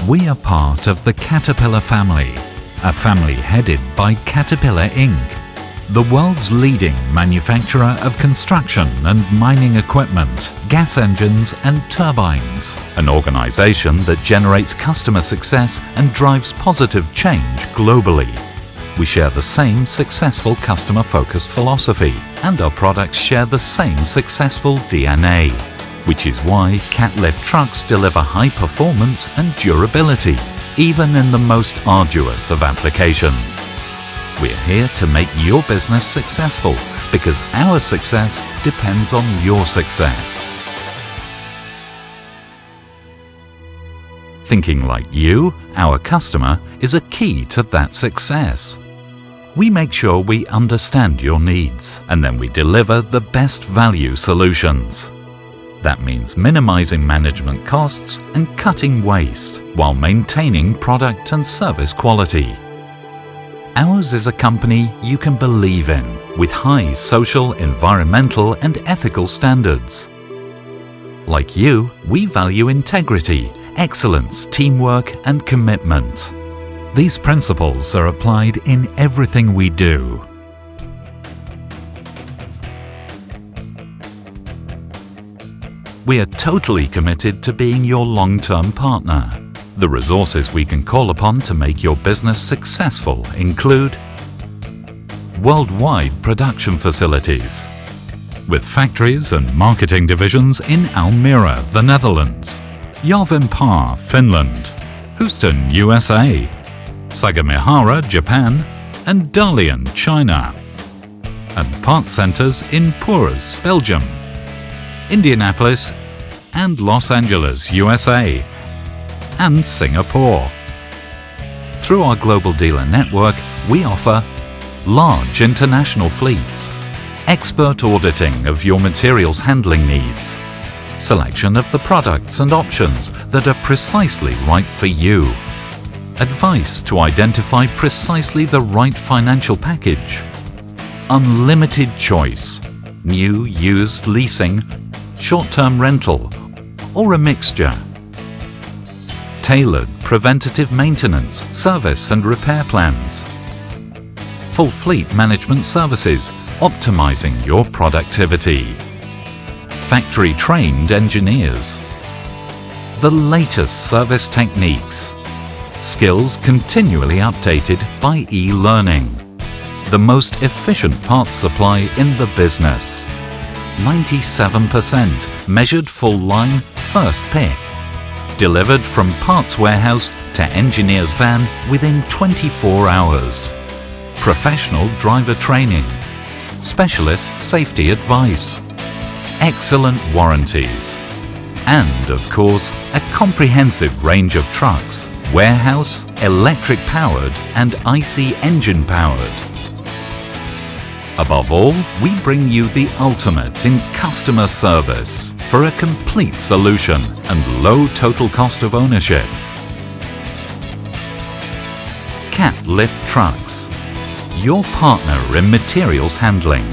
We are part of the Caterpillar family, a family headed by Caterpillar Inc., the world's leading manufacturer of construction and mining equipment, gas engines and turbines, an organization that generates customer success and drives positive change globally. We share the same successful customer-focused philosophy, and our products share the same successful DNA, which is why Cat Lift trucks deliver high performance and durability, even in the most arduous of applications. We're here to make your business successful because our success depends on your success. Thinking like you, our customer, is a key to that success. We make sure we understand your needs, and then we deliver the best value solutions. That means minimizing management costs and cutting waste while maintaining product and service quality. Ours is a company you can believe in, with high social, environmental and ethical standards. Like you, we value integrity, excellence, teamwork and commitment. These principles are applied in everything we do. We are totally committed to being your long-term partner. The resources we can call upon to make your business successful include worldwide production facilities, with factories and marketing divisions in Almere, the Netherlands, Järvenpää, Finland, Houston, USA, Sagamihara, Japan, and Dalian, China, and parts centers in Puurs, Belgium, Indianapolis, and Los Angeles, USA, and Singapore. Through our global dealer network, we offer large international fleets, expert auditing of your materials handling needs, selection of the products and options that are precisely right for you, advice to identify precisely the right financial package, unlimited choice, new, used, leasing, short-term rental, or a mixture, tailored preventative maintenance, service and repair plans, full fleet management services, optimizing your productivity, factory-trained engineers, the latest service techniques, skills continually updated by e-learning, the most efficient parts supply in the business, 97% measured full line first pick, delivered from parts warehouse to engineer's van within 24 hours, professional driver training, specialist safety advice, excellent warranties, and of course a comprehensive range of trucks, warehouse, electric powered and IC engine powered. Above all, we bring you the ultimate in customer service for a complete solution and low total cost of ownership. Cat Lift Trucks, your partner in materials handling.